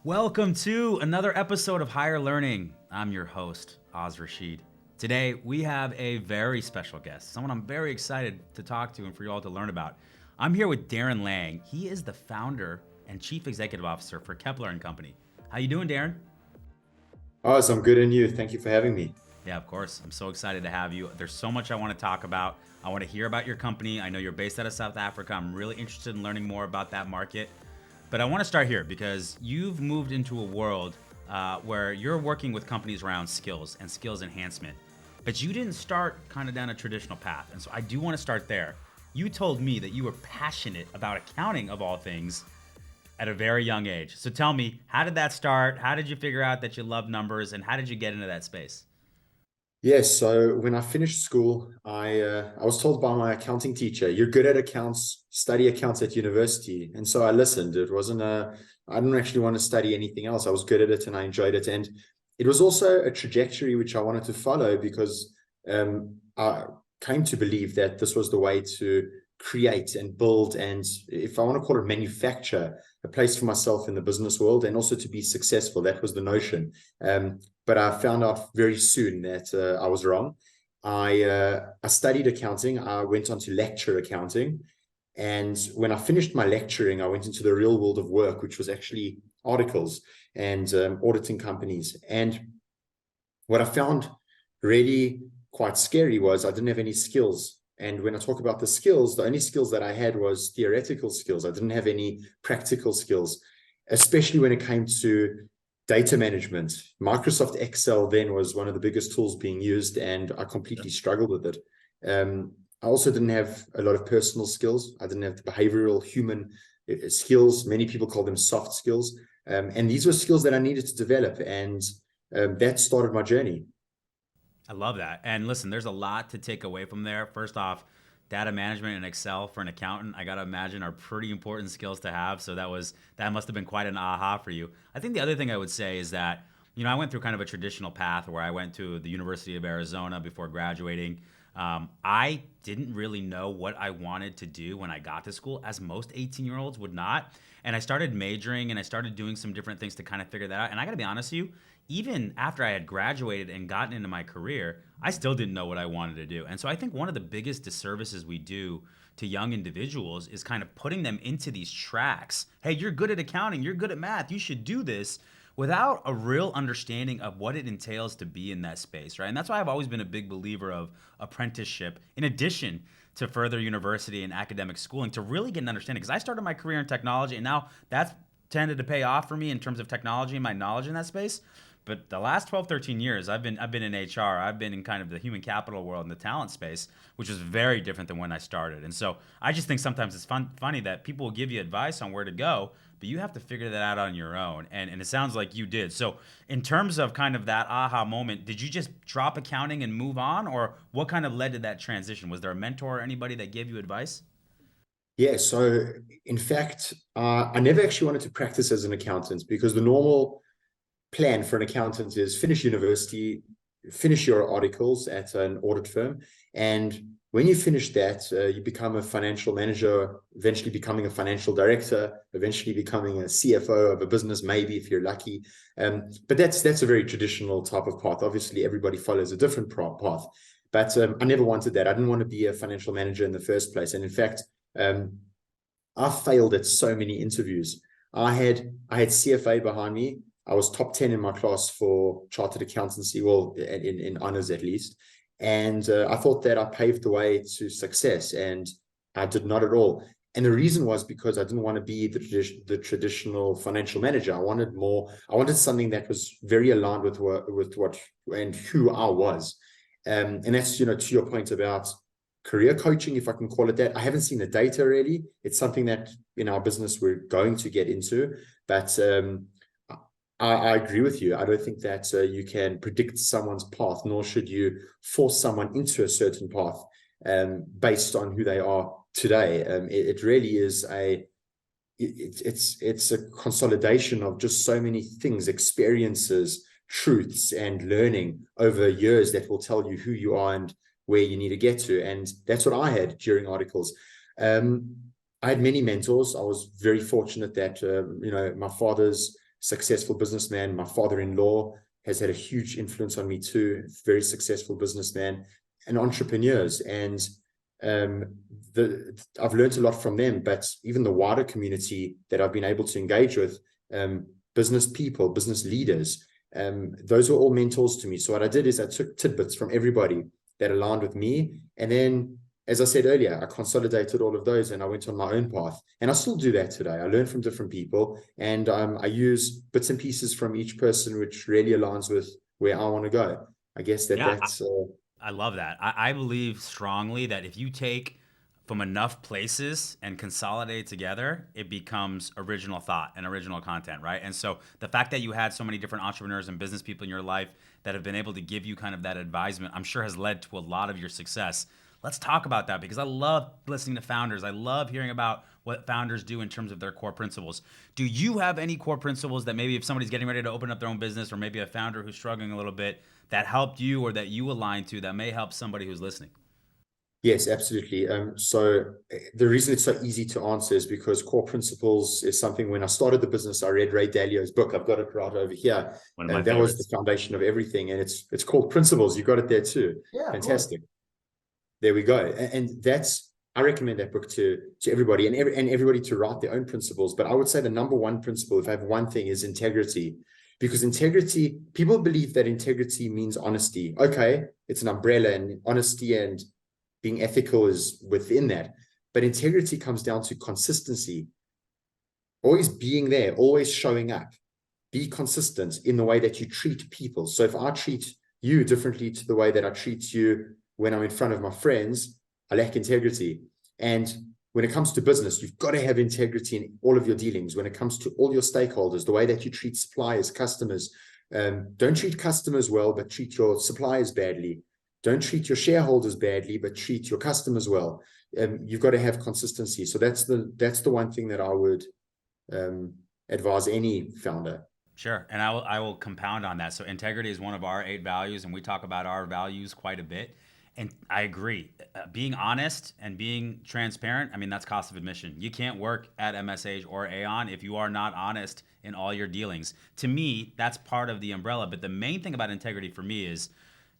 Welcome to another episode of Higher Learning. I'm your host, Rashid. Today, we have a very special guest, someone I'm very excited to talk to and for you all to learn about. I'm here with Darren Lang. He is the founder and chief executive officer for Kepler Company. How you doing, Darren? Oh, so I'm good and you. Thank you for having me. Yeah, of course. I'm so excited to have you. There's so much I want to talk about. I want to hear about your company. I know you're based out of South Africa. I'm really interested in learning more about that market. But I want to start here because you've moved into a world where you're working with companies around skills and skills enhancement. But you didn't start kind of down a traditional path. And so I do want to start there. You told me that you were passionate about accounting of all things at a very young age. So tell me, how did that start? How did you figure out that you love numbers and how did you get into that space? Yes, so when I finished school, I was told by my accounting teacher, "You're good at accounts, study accounts at university." And so I listened. I didn't actually want to study anything else. I was good at it and I enjoyed it. And it was also a trajectory which I wanted to follow because I came to believe that this was the way to create and build, and if I want to call it manufacture, a place for myself in the business world and also to be successful. That was the notion. But I found out very soon that I was wrong. I studied accounting. I went on to lecture accounting. And when I finished my lecturing, I went into the real world of work, which was actually articles and auditing companies. And what I found really quite scary was I didn't have any skills. And when I talk about the skills, the only skills that I had was theoretical skills. I didn't have any practical skills, especially when it came to data management. Microsoft Excel then was one of the biggest tools being used, and I completely struggled with it. I also didn't have a lot of personal skills. I didn't have the behavioral human skills. Many people call them soft skills. And these were skills that I needed to develop. And that started my journey. I love that. And listen, there's a lot to take away from there. First off, data management and Excel for an accountant, I got to imagine are pretty important skills to have. So that must have been quite an aha for you. I think the other thing I would say is that, I went through kind of a traditional path where I went to the University of Arizona before graduating. I didn't really know what I wanted to do when I got to school, as most 18-year-olds would not. And I started majoring and I started doing some different things to kind of figure that out. And I got to be honest with you, even after I had graduated and gotten into my career, I still didn't know what I wanted to do. And so I think one of the biggest disservices we do to young individuals is kind of putting them into these tracks. Hey, you're good at accounting, you're good at math, you should do this, without a real understanding of what it entails to be in that space, right? And that's why I've always been a big believer of apprenticeship in addition to further university and academic schooling to really get an understanding. Because I started my career in technology and now that's tended to pay off for me in terms of technology and my knowledge in that space. But the last 12, 13 years, I've been in HR. I've been in kind of the human capital world and the talent space, which is very different than when I started. And so I just think sometimes it's funny that people will give you advice on where to go, but you have to figure that out on your own. And it sounds like you did. So in terms of kind of that aha moment, did you just drop accounting and move on? Or what kind of led to that transition? Was there a mentor or anybody that gave you advice? Yeah, so in fact, I never actually wanted to practice as an accountant because the normal plan for an accountant is finish university, finish your articles at an audit firm. And when you finish that, you become a financial manager, eventually becoming a financial director, eventually becoming a CFO of a business, maybe if you're lucky. But that's a very traditional type of path. Obviously, everybody follows a different path. But I never wanted that. I didn't want to be a financial manager in the first place. And in fact, I failed at so many interviews. I had CFA behind me. I was top 10 in my class for chartered accountancy, well, in honors at least. And I thought that I paved the way to success, and I did not at all. And the reason was because I didn't want to be the traditional financial manager. I wanted more. I wanted something that was very aligned with what and who I was. And that's, to your point about career coaching, if I can call it that. I haven't seen the data really. It's something that in our business we're going to get into, but I agree with you. I don't think that you can predict someone's path, nor should you force someone into a certain path based on who they are today. It really is it's a consolidation of just so many things, experiences, truths, and learning over years that will tell you who you are and where you need to get to. And that's what I had during articles. I had many mentors. I was very fortunate that my father's successful businessman. My father-in-law has had a huge influence on me too, very successful businessman, and entrepreneurs. And I've learned a lot from them, but even the wider community that I've been able to engage with, business people, business leaders, those were all mentors to me. So what I did is I took tidbits from everybody that aligned with me. And then, as I said earlier, I consolidated all of those and I went on my own path. And I still do that today. I learn from different people, and I use bits and pieces from each person, which really aligns with where I want to go. I guess Yeah, that's I love that. I believe strongly that if you take from enough places and consolidate together, it becomes original thought and original content, right? And so the fact that you had so many different entrepreneurs and business people in your life that have been able to give you kind of that advisement, I'm sure has led to a lot of your success. Let's talk about that, because I love listening to founders. I love hearing about what founders do in terms of their core principles. Do you have any core principles that maybe if somebody's getting ready to open up their own business, or maybe a founder who's struggling a little bit, that helped you or that you align to that may help somebody who's listening? Yes, absolutely. So the reason it's so easy to answer is because core principles is something. When I started the business, I read Ray Dalio's book. I've got it right over here. One of my That was the favorites. foundation of everything, and it's called Principles. You got it there too. Yeah, of course. Fantastic. There we go. And that's, I recommend that book to everybody, and everybody to write their own principles. But I would say the number one principle, if I have one thing, is integrity. Because integrity, people believe that integrity means honesty. Okay, it's an umbrella, and honesty and being ethical is within that. But integrity comes down to consistency, always being there, always showing up. Be consistent in the way that you treat people. So if I treat you differently to the way that I treat you when I'm in front of my friends, I lack integrity. And when it comes to business, you've got to have integrity in all of your dealings. When it comes to all your stakeholders, the way that you treat suppliers, customers, don't treat customers well, but treat your suppliers badly. Don't treat your shareholders badly, but treat your customers well. You've got to have consistency. So that's the one thing that I would advise any founder. Sure. And I will compound on that. So integrity is one of our 8 values, and we talk about our values quite a bit. And I agree. Being honest and being transparent, I mean, that's cost of admission. You can't work at MSH or Aon if you are not honest in all your dealings. To me, that's part of the umbrella. But the main thing about integrity for me is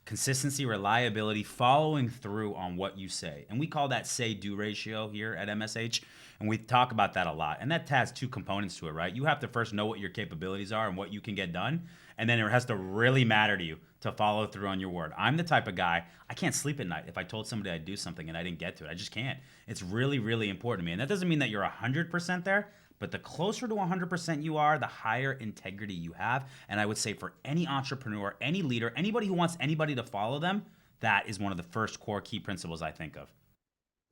consistency, reliability, following through on what you say. And we call that say-do ratio here at MSH. And we talk about that a lot. And that has 2 components to it, right? You have to first know what your capabilities are and what you can get done. And then it has to really matter to you to follow through on your word. I'm the type of guy, I can't sleep at night if I told somebody I'd do something and I didn't get to it. I just can't. It's really, really important to me. And that doesn't mean that you're 100% there, but the closer to 100% you are, the higher integrity you have. And I would say for any entrepreneur, any leader, anybody who wants anybody to follow them, that is one of the first core key principles I think of.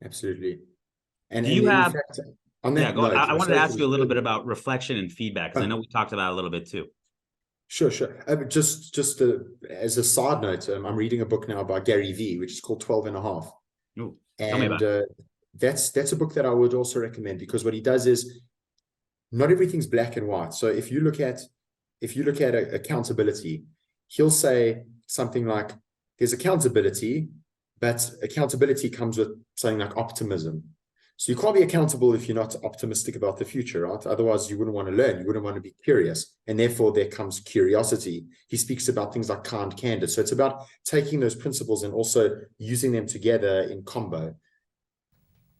Absolutely. And Do you in have, fact, on yeah, that go. note, I wanted to sorry for ask you a little bit disturbing. about reflection and feedback, because I know Oh, we talked about it a little bit too. sure. Just as a side note, I'm reading a book now by Gary Vee, which is called 12 and a half. Ooh, tell me And about it. that's a book that I would also recommend, because what he does is not everything's black and white. So if you look at accountability, he'll say something like, there's accountability, but accountability comes with something like optimism. So you can't be accountable if you're not optimistic about the future, right? Otherwise, you wouldn't want to learn. You wouldn't want to be curious. And therefore, there comes curiosity. He speaks about things like kind, candid. So it's about taking those principles and also using them together in combo.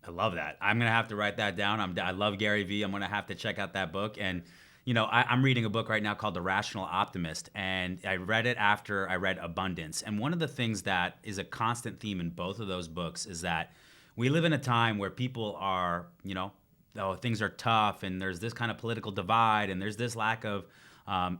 I love that. I'm gonna have to write that down. I love Gary Vee. I'm gonna have to check out that book. And I'm reading a book right now called The Rational Optimist, and I read it after I read Abundance. And one of the things that is a constant theme in both of those books is that we live in a time where people are, oh, things are tough, and there's this kind of political divide, and there's this lack of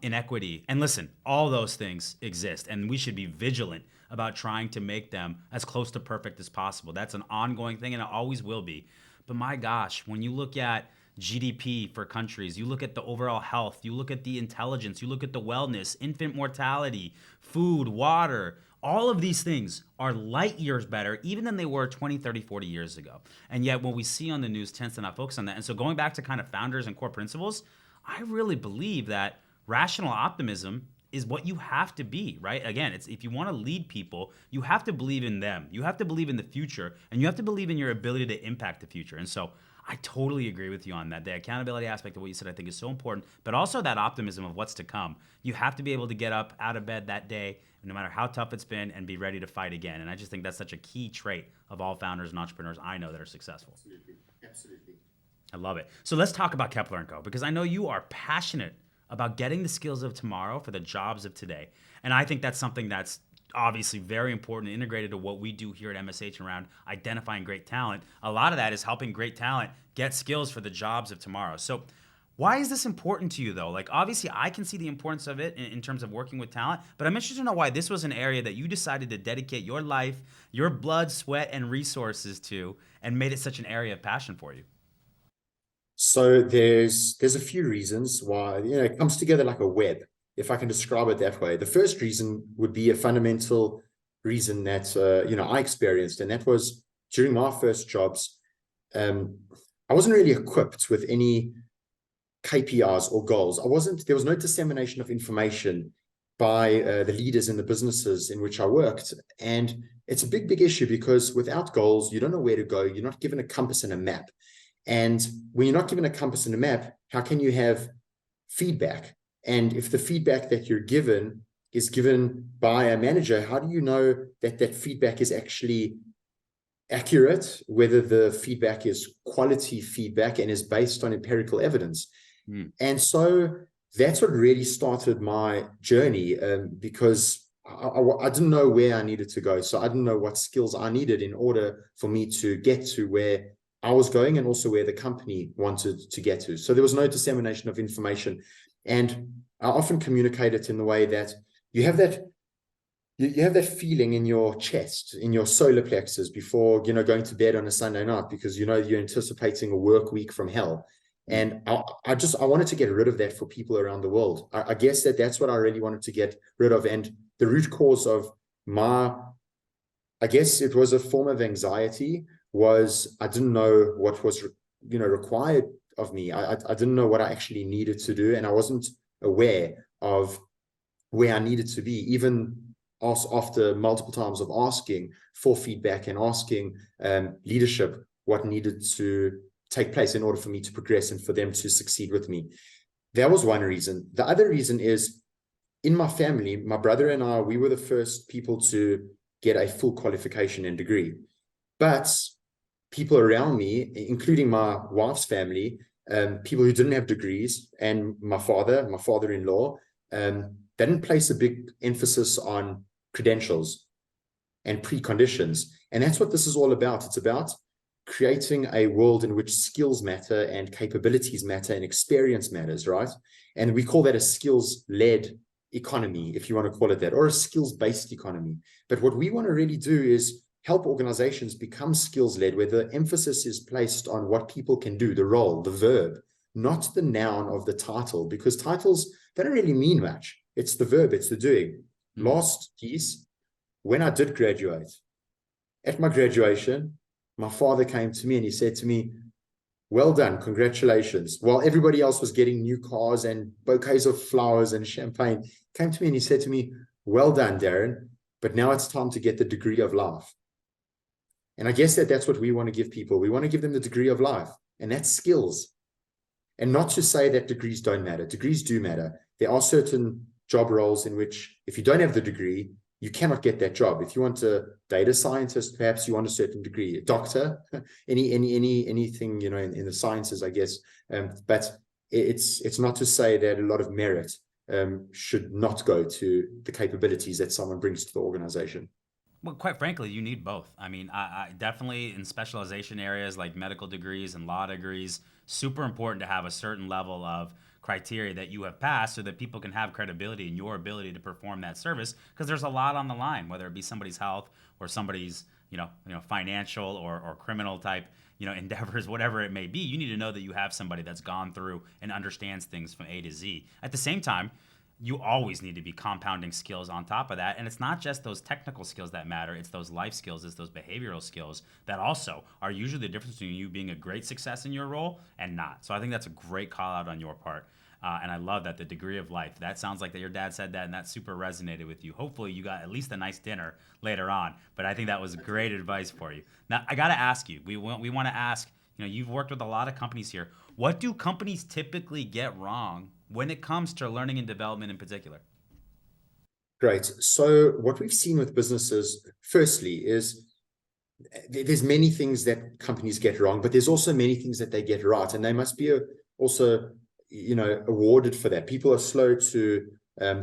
inequity. And listen, all those things exist, and we should be vigilant about trying to make them as close to perfect as possible. That's an ongoing thing, and it always will be. But my gosh, when you look at GDP for countries, you look at the overall health, you look at the intelligence, you look at the wellness, infant mortality, food, water, all of these things are light years better even than they were 20, 30, 40 years ago. And yet what we see on the news tends to not focus on that. And so going back to kind of founders and core principles, I really believe that rational optimism is what you have to be, right? Again, it's if you want to lead people, you have to believe in them. You have to believe in the future, and you have to believe in your ability to impact the future. And so I totally agree with you on that. The accountability aspect of what you said, I think, is so important, but also that optimism of what's to come. You have to be able to get up out of bed that day, no matter how tough it's been, and be ready to fight again. And I just think that's such a key trait of all founders and entrepreneurs I know that are successful. Absolutely. Absolutely. I love it. So let's talk about Kepler & Co. because I know you are passionate about getting the skills of tomorrow for the jobs of today. And I think that's something that's obviously very important and integrated to what we do here at MSH around identifying great talent. A lot of that is helping great talent get skills for the jobs of tomorrow. So why is this important to you though? Like obviously I can see the importance of it in terms of working with talent, but I'm interested to know why this was an area that you decided to dedicate your life, your blood, sweat, and resources to, and made it such an area of passion for you. So there's a few reasons why, it comes together like a web, if I can describe it that way. The first reason would be a fundamental reason that I experienced, and that was during my first jobs. I wasn't really equipped with any KPIs or goals. There was no dissemination of information by the leaders in the businesses in which I worked. And it's a big issue because without goals, you don't know where to go. You're not given a compass and a map. And when you're not given a compass and a map, how can you have feedback? And if the feedback that you're given is given by a manager, how do you know that that feedback is actually accurate, whether the feedback is quality feedback and is based on empirical evidence? And so that's what really started my journey, because I didn't know where I needed to go. So I didn't know what skills I needed in order for me to get to where I was going and also where the company wanted to get to. So there was no dissemination of information. And I often communicate it in the way that you have that feeling in your chest, in your solar plexus before, going to bed on a Sunday night, because you're anticipating a work week from hell. And I wanted to get rid of that for people around the world. I guess that's what I really wanted to get rid of. And the root cause of I guess it was a form of anxiety, was I didn't know what was, required of me. I didn't know what I actually needed to do. And I wasn't aware of where I needed to be, even after multiple times of asking for feedback and asking leadership what needed to take place in order for me to progress and for them to succeed with me. That was one reason. The other reason is, in my family, my brother and I, we were the first people to get a full qualification and degree. But people around me, including my wife's family, people who didn't have degrees, and my father-in-law, they didn't place a big emphasis on credentials and preconditions. And that's what this is all about. It's about creating a world in which skills matter and capabilities matter and experience matters, right? And we call that a skills-led economy, if you want to call it that, or a skills-based economy. But what we want to really do is help organizations become skills-led, where the emphasis is placed on what people can do, the role, the verb, not the noun of the title, because titles, they don't really mean much. It's the verb, it's the doing. Last piece, when I did graduate, at my graduation, my father came to me and he said to me, "Well done, congratulations." While everybody else was getting new cars and bouquets of flowers and champagne, came to me and he said to me, "Well done, Darren, but now it's time to get the degree of life." And I guess that's what we want to give people. We want to give them the degree of life, and that's skills. And not to say that degrees don't matter. Degrees do matter. There are certain job roles in which if you don't have the degree, you cannot get that job. If you want a data scientist, perhaps you want a certain degree, a doctor, anything, in the sciences, I guess. But it's not to say that a lot of merit should not go to the capabilities that someone brings to the organization. Well, quite frankly, you need both. I mean, I definitely in specialization areas like medical degrees and law degrees, super important to have a certain level of criteria that you have passed so that people can have credibility in your ability to perform that service, because there's a lot on the line, whether it be somebody's health or somebody's financial or criminal type endeavors, whatever it may be. You need to know that you have somebody that's gone through and understands things from A to Z. At the same time, you always need to be compounding skills on top of that. And it's not just those technical skills that matter, it's those life skills, it's those behavioral skills that also are usually the difference between you being a great success in your role and not. So I think that's a great call out on your part. And I love that, the degree of life. That sounds like that your dad said that, and that super resonated with you. Hopefully you got at least a nice dinner later on. But I think that was great advice for you. Now, I got to ask you, we want to ask, you've worked with a lot of companies here. What do companies typically get wrong when it comes to learning and development in particular? Great. So what we've seen with businesses, firstly, is there's many things that companies get wrong, but there's also many things that they get right, and they must be also, awarded for that. People are slow to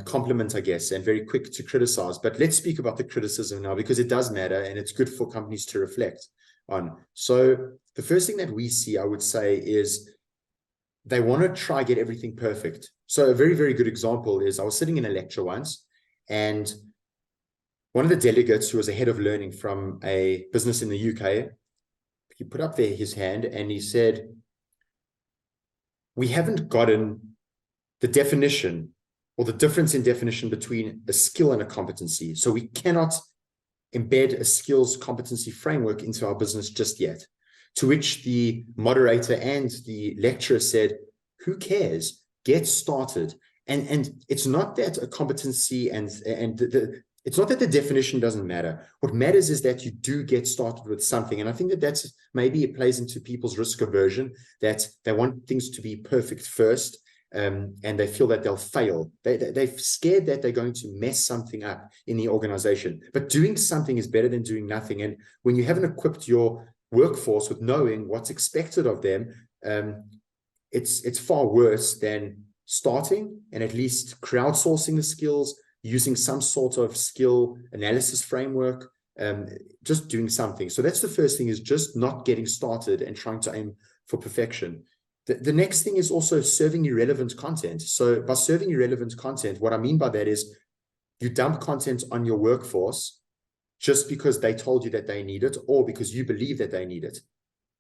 compliment, I guess, and very quick to criticize. But let's speak about the criticism now, because it does matter, and it's good for companies to reflect on. So the first thing that we see, I would say, is they want to try get everything perfect. So a very, very good example is I was sitting in a lecture once, and one of the delegates, who was a head of learning from a business in the UK, he put up there his hand and he said, we haven't gotten the definition or the difference in definition between a skill and a competency. So we cannot embed a skills competency framework into our business just yet. To which the moderator and the lecturer said, who cares? Get started. And it's not that a competency it's not that the definition doesn't matter. What matters is that you do get started with something. And I think that that's maybe it plays into people's risk aversion, that they want things to be perfect first, and they feel that they'll fail. They're scared that they're going to mess something up in the organization. But doing something is better than doing nothing. And when you haven't equipped your workforce with knowing what's expected of them, it's far worse than starting and at least crowdsourcing the skills, using some sort of skill analysis framework, just doing something. So that's the first thing, is just not getting started and trying to aim for perfection. The next thing is also serving irrelevant content. So by serving irrelevant content, what I mean by that is you dump content on your workforce just because they told you that they need it, or because you believe that they need it,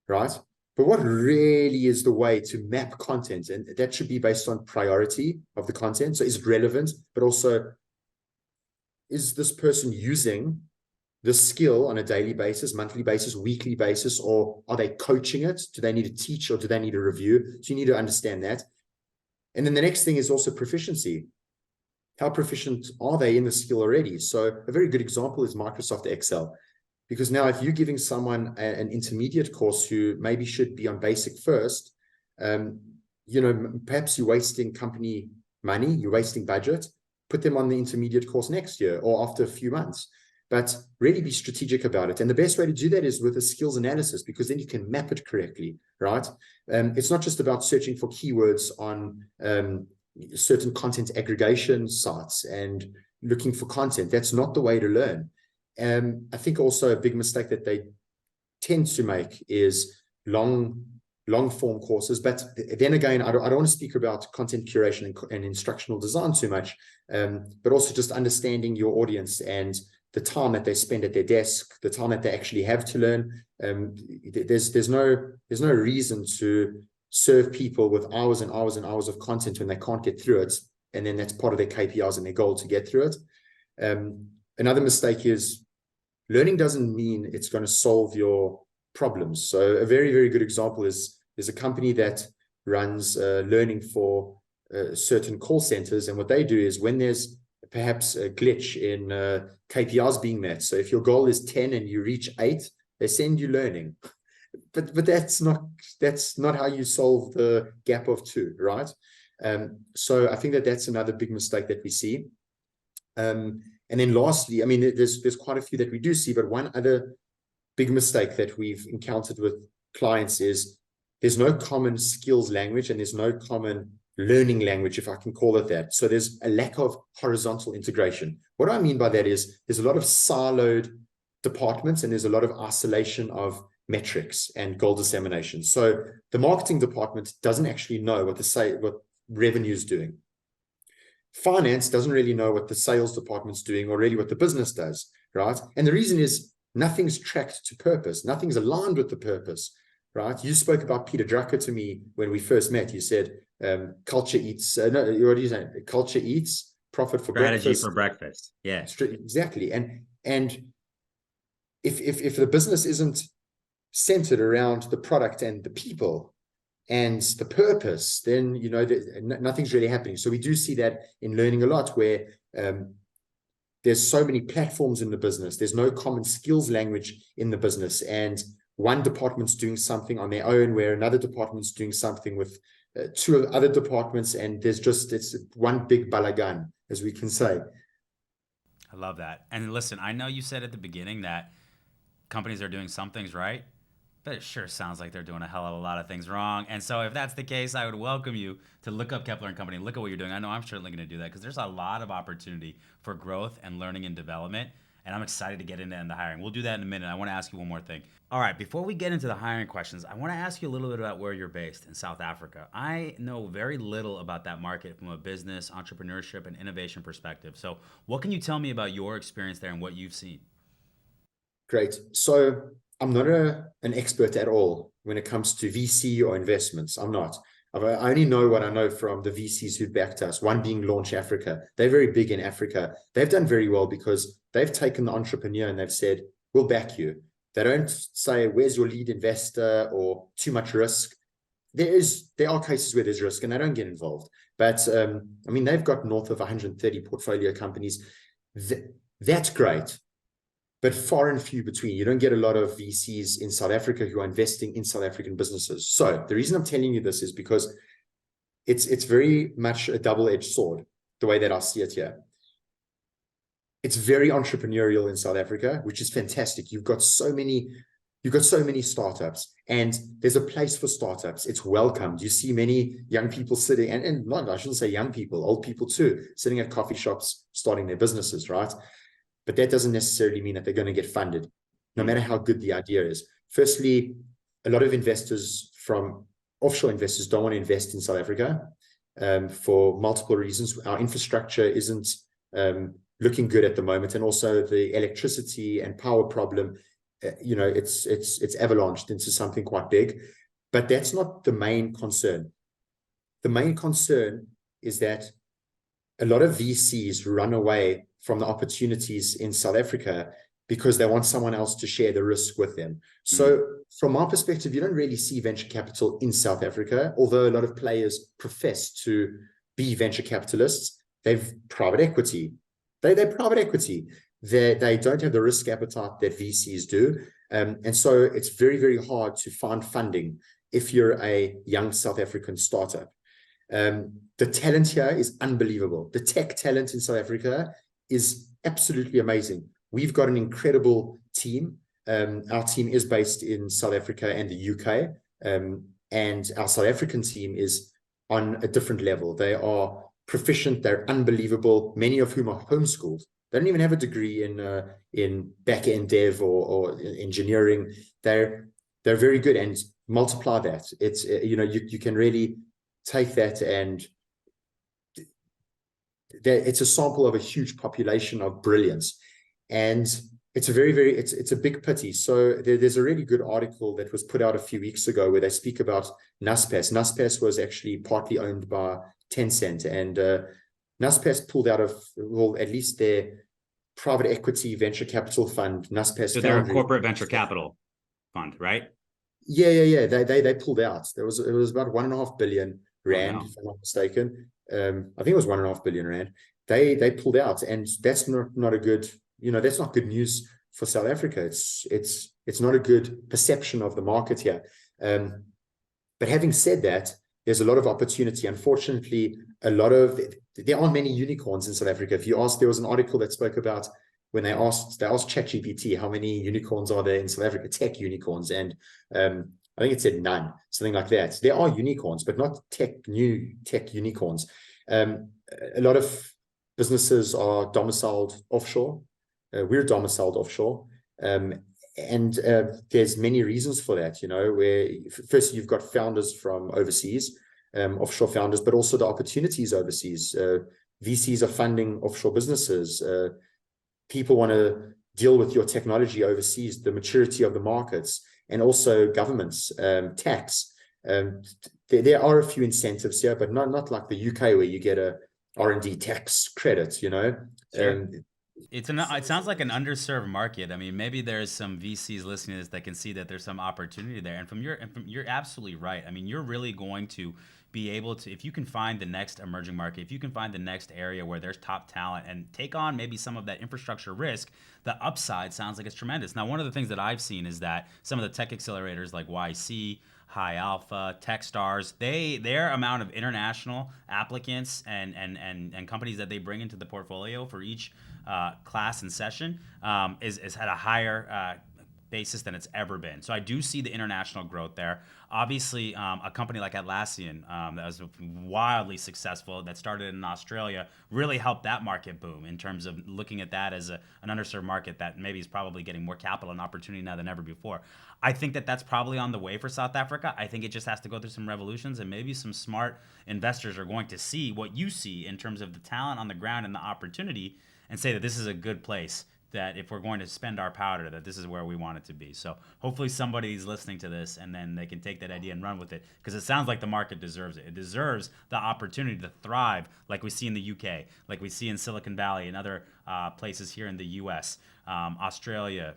right? But what really is the way to map content? And that should be based on priority of the content. So is it relevant, but also, is this person using this skill on a daily basis, monthly basis, weekly basis, or are they coaching it? Do they need to teach, or do they need a review? So you need to understand that. And then the next thing is also proficiency. How proficient are they in the skill already? So a very good example is Microsoft Excel. Because now if you're giving someone an intermediate course who maybe should be on basic first, perhaps you're wasting company money, you're wasting budget. Put them on the intermediate course next year or after a few months, but really be strategic about it. And the best way to do that is with a skills analysis, because then you can map it correctly, right? It's not just about searching for keywords on certain content aggregation sites and looking for content. That's not the way to learn. I think also a big mistake that they tend to make is long form courses. But then again, I don't want to speak about content curation and instructional design too much, but also just understanding your audience and the time that they spend at their desk, the time that they actually have to learn. There's no reason to serve people with hours and hours and hours of content when they can't get through it. And then that's part of their KPIs and their goal to get through it. Another mistake is learning doesn't mean it's going to solve your problems. So a very, very good example is there's a company that runs learning for certain call centers. And what they do is when there's perhaps a glitch in KPIs being met. So if your goal is 10 and you reach 8, they send you learning. But that's not how you solve the gap of 2, right? So I think that's another big mistake that we see. And then lastly, I mean, there's quite a few that we do see, but one other big mistake that we've encountered with clients is there's no common skills language and there's no common learning language, if I can call it that. So there's a lack of horizontal integration. What I mean by that is there's a lot of siloed departments and there's a lot of isolation of metrics and goal dissemination. So the marketing department doesn't actually know what revenue is doing. Finance doesn't really know what the sales department's doing or really what the business does, right? And the reason is nothing's tracked to purpose. Nothing's aligned with the purpose, right? You spoke about Peter Drucker to me when we first met. You said, culture eats, what do you say? Culture eats, profit for Strategy breakfast. for breakfast. Yeah. Exactly. And if the business isn't centered around the product and the people and the purpose, then nothing's really happening. So we do see that in learning a lot, where there's so many platforms in the business, there's no common skills language in the business, and one department's doing something on their own, where another department's doing something with two other departments, and it's one big balagan, as we can say. I love that. And listen, I know you said at the beginning that companies are doing some things right, but it sure sounds like they're doing a hell of a lot of things wrong. And so, if that's the case, I would welcome you to look up Kepler and Company, look at what you're doing. I know I'm certainly going to do that because there's a lot of opportunity for growth and learning and development. And I'm excited to get into the hiring. We'll do that in a minute. I want to ask you one more thing. All right, before we get into the hiring questions, I want to ask you a little bit about where you're based in South Africa. I know very little about that market from a business, entrepreneurship, and innovation perspective. So, what can you tell me about your experience there and what you've seen? Great. So I'm not an expert at all when it comes to VC or investments. I'm not. I only know what I know from the VCs who backed us, one being Launch Africa. They're very big in Africa. They've done very well because they've taken the entrepreneur and they've said, we'll back you. They don't say, where's your lead investor or too much risk. There are cases where there's risk and they don't get involved. But I mean, they've got north of 130 portfolio companies. That's great, but far and few between. You don't get a lot of VCs in South Africa who are investing in South African businesses. So the reason I'm telling you this is because it's very much a double-edged sword, the way that I see it here. It's very entrepreneurial in South Africa, which is fantastic. You've got so many startups, and there's a place for startups. It's welcomed. You see many young people sitting, and not, I shouldn't say young people, old people too, sitting at coffee shops, starting their businesses, right? But that doesn't necessarily mean that they're going to get funded, no matter how good the idea is. Firstly, a lot of investors from offshore investors don't want to invest in South Africa for multiple reasons. Our infrastructure isn't looking good at the moment, and also the electricity and power problem, it's avalanched into something quite big. But that's not the main concern. The main concern is that a lot of VCs run away from the opportunities in South Africa because they want someone else to share the risk with them. So from our perspective, you don't really see venture capital in South Africa, although a lot of players profess to be venture capitalists. They've private equity. They're private equity. They don't have the risk appetite that VCs do. And so it's very, very hard to find funding if you're a young South African startup. The talent here is unbelievable. The tech talent in South Africa is absolutely amazing. We've got an incredible team. Our team is based in South Africa and the UK, and our South African team is on a different level. They are proficient. They're unbelievable. Many of whom are homeschooled. They don't even have a degree in back-end dev or engineering. They're very good, and multiply that. It's you can really take that, and it's a sample of a huge population of brilliance. And it's a big pity. So there's a really good article that was put out a few weeks ago where they speak about Naspers. Naspers was actually partly owned by Tencent, and Naspers pulled out of, well, at least their private equity venture capital fund, Naspers. So they're a corporate venture capital fund, right? Yeah. They pulled out. It was about 1.5 billion rand, Oh, no. if I'm not mistaken. I think it was 1.5 billion rand. They pulled out, and that's not a good, that's not good news for South Africa. It's not a good perception of the market here. But having said that, there's a lot of opportunity. Unfortunately, there aren't many unicorns in South Africa. If you ask, there was an article that spoke about when they asked ChatGPT how many unicorns are there in South Africa, tech unicorns, and I think it said none, something like that. There are unicorns, but not new tech unicorns. A lot of businesses are domiciled offshore. We're domiciled offshore. And there's many reasons for that, where first you've got founders from overseas, offshore founders, but also the opportunities overseas. VCs are funding offshore businesses. People want to deal with your technology overseas, the maturity of the markets, and also governments, tax. There are a few incentives here, but not like the UK where you get a R&D tax credit, Sure. It sounds like an underserved market. I mean, maybe there's some VCs listening to this that can see that there's some opportunity there. And you're absolutely right. I mean, you're really going to be able to, if you can find the next emerging market, if you can find the next area where there's top talent and take on maybe some of that infrastructure risk, the upside sounds like it's tremendous. Now, one of the things that I've seen is that some of the tech accelerators like YC, High Alpha, Techstars, their amount of international applicants and companies that they bring into the portfolio for each class and session is at a higher basis than it's ever been. So I do see the international growth there. Obviously, a company like Atlassian that was wildly successful, that started in Australia, really helped that market boom in terms of looking at that as an underserved market that maybe is probably getting more capital and opportunity now than ever before. I think that that's probably on the way for South Africa. I think it just has to go through some revolutions, and maybe some smart investors are going to see what you see in terms of the talent on the ground and the opportunity and say that this is a good place, that if we're going to spend our powder, that this is where we want it to be. So hopefully somebody's listening to this and then they can take that idea and run with it, because it sounds like the market deserves it. It deserves the opportunity to thrive like we see in the UK, like we see in Silicon Valley and other places here in the US, Australia,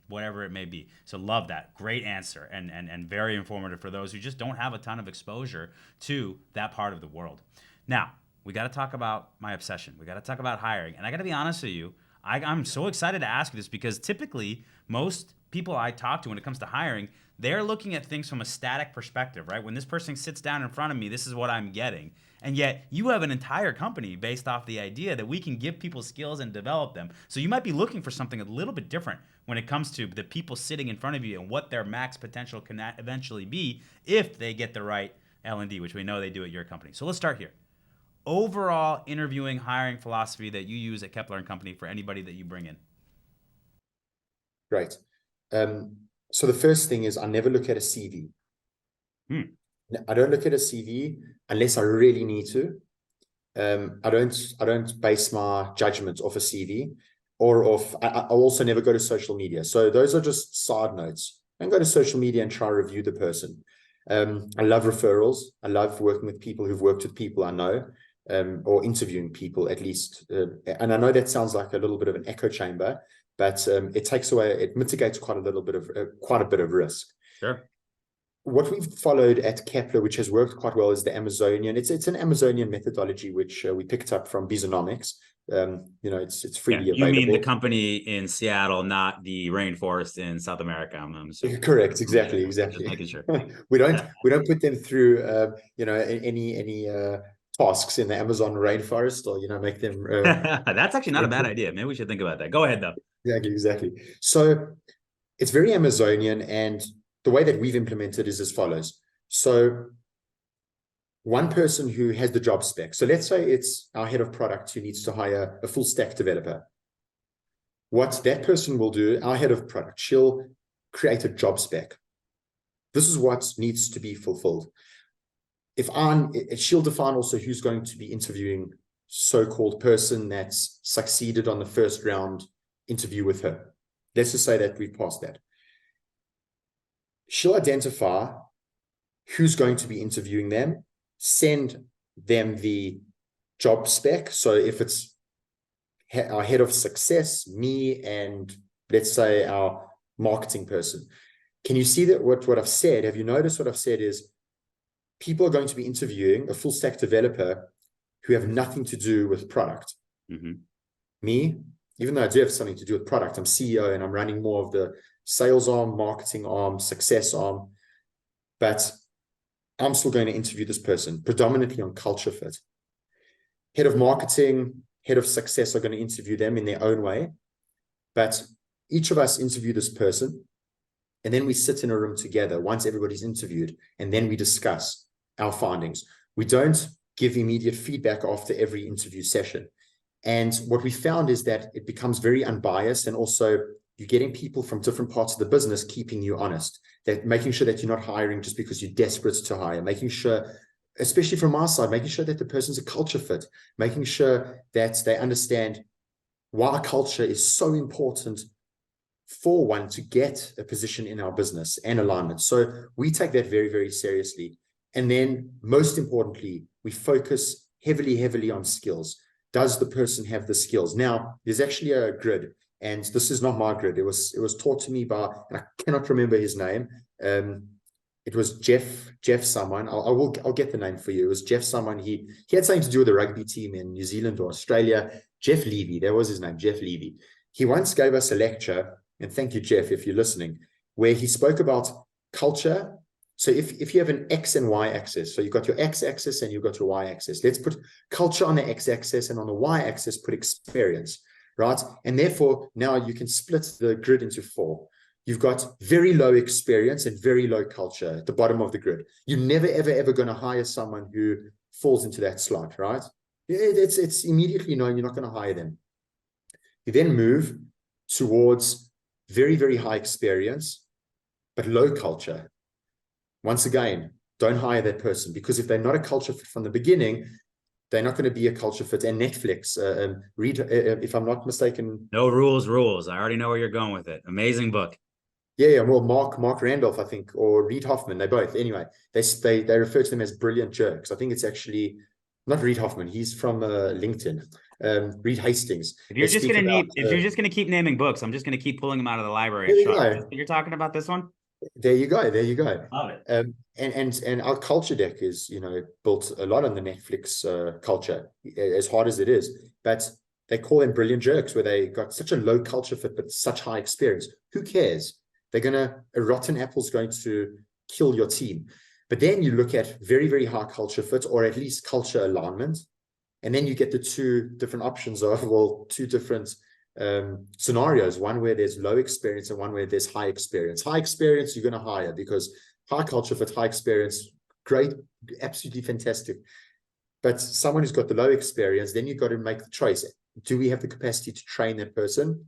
whatever it may be. So love that. Great answer, and very informative for those who just don't have a ton of exposure to that part of the world. Now, we got to talk about my obsession. We got to talk about hiring. And I got to be honest with you, I'm so excited to ask you this, because typically most people I talk to when it comes to hiring, they're looking at things from a static perspective, right? When this person sits down in front of me, this is what I'm getting. And yet you have an entire company based off the idea that we can give people skills and develop them. So you might be looking for something a little bit different when it comes to the people sitting in front of you and what their max potential can eventually be if they get the right L&D, which we know they do at your company. So let's start here. Overall interviewing, hiring philosophy that you use at Kepler and Company for anybody that you bring in. Great. So the first thing is I never look at a CV. I don't look at a CV unless I really need to. I don't base my judgment off a CV or off. I also never go to social media. So those are just side notes. I don't go to social media and try to review the person. I love referrals. I love working with people who've worked with people I know. Or interviewing people at least. And I know that sounds like a little bit of an echo chamber, but it mitigates quite a bit of risk. Sure. What we've followed at Kepler, which has worked quite well, is the Amazonian. It's an Amazonian methodology, which we picked up from Bizonomics. It's freely available. You mean the company in Seattle, not the rainforest in South America? I'm assuming. Correct. Exactly. Just making sure. we don't put them through any tasks in the Amazon rainforest, or make them that's actually not a bad idea. Maybe we should think about that. Go ahead though. Exactly. So it's very Amazonian, and the way that we've implemented is as follows. So one person who has the job spec, so let's say it's our head of product who needs to hire a full stack developer. What that person will do, our head of product, she'll create a job spec. This is what needs to be fulfilled. She'll define also who's going to be interviewing so-called person that's succeeded on the first round interview with her. Let's just say that we've passed that. She'll identify who's going to be interviewing them, send them the job spec. So if it's our head of success, me, and let's say our marketing person. Can you see that what I've said? Have you noticed what I've said is people are going to be interviewing a full stack developer who have nothing to do with product. Mm-hmm. Me, even though I do have something to do with product, I'm CEO and I'm running more of the sales arm, marketing arm, success arm, but I'm still going to interview this person predominantly on culture fit. Head of marketing, head of success are going to interview them in their own way, but each of us interview this person, and then we sit in a room together once everybody's interviewed, and then we discuss our findings. We don't give immediate feedback after every interview session. And what we found is that it becomes very unbiased, and also you're getting people from different parts of the business keeping you honest, that making sure that you're not hiring just because you're desperate to hire, making sure, especially from our side, making sure that the person's a culture fit, making sure that they understand why culture is so important for one to get a position in our business and alignment. So we take that very, very seriously. And then most importantly, we focus heavily on skills. Does the person have the skills? Now, there's actually a grid, and this is not my grid. It was taught to me by, and I cannot remember his name, it was Jeff someone. I'll get the name for you. It was Jeff someone. He had something to do with the rugby team in New Zealand or Australia. Jeff Levy, that was his name, Jeff Levy. He once gave us a lecture, and thank you, Jeff, if you're listening, where he spoke about culture. So if you have an X and Y axis, so you've got your X axis and you've got your Y axis. Let's put culture on the X axis, and on the Y axis, put experience, right? And therefore, now you can split the grid into four. You've got very low experience and very low culture at the bottom of the grid. You're never, ever going to hire someone who falls into that slot, right? It's immediately known you're not going to hire them. You then move towards very, very high experience, but low culture. Once again, don't hire that person, because if they're not a culture fit from the beginning, they're not going to be a culture fit. And Netflix, read, if I'm not mistaken. No Rules, Rules. I already know where you're going with it. Amazing book. Yeah. Well, Mark Randolph, I think, or Reid Hoffman, they both. Anyway, they refer to them as brilliant jerks. I think it's actually not Reid Hoffman. He's from LinkedIn. Reed Hastings. If you're just gonna keep naming books, I'm just gonna keep pulling them out of the library. You're talking about this one. There you go. Love it. And our culture deck is, built a lot on the Netflix culture, as hard as it is. But they call them brilliant jerks, where they got such a low culture fit but such high experience. Who cares? A rotten apple's going to kill your team. But then you look at very, very high culture fit, or at least culture alignment. And then you get the two different options of, two different scenarios, one where there's low experience and one where there's high experience. High experience, you're going to hire, because high culture fit, high experience, great, absolutely fantastic. But someone who's got the low experience, then you've got to make the choice. Do we have the capacity to train that person?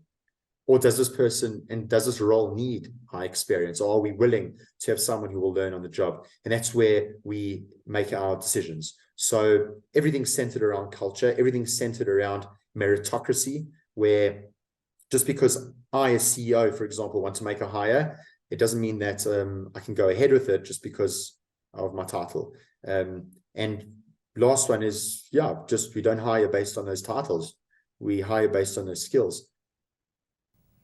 Or does this role need high experience? Or are we willing to have someone who will learn on the job? And that's where we make our decisions. So everything's centered around culture. Everything's centered around meritocracy, where just because I, as CEO, for example, want to make a hire, it doesn't mean that I can go ahead with it just because of my title. And last one is, we don't hire based on those titles. We hire based on those skills.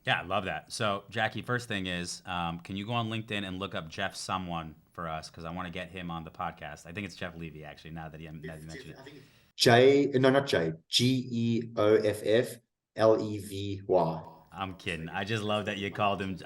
Yeah, I love that. So, Jackie, first thing is, can you go on LinkedIn and look up Jeff someone for us? Because I want to get him on the podcast. I think it's Jeff Levy, actually, now that you mentioned it. GEOFFLEVY. I'm kidding. I just love that you called him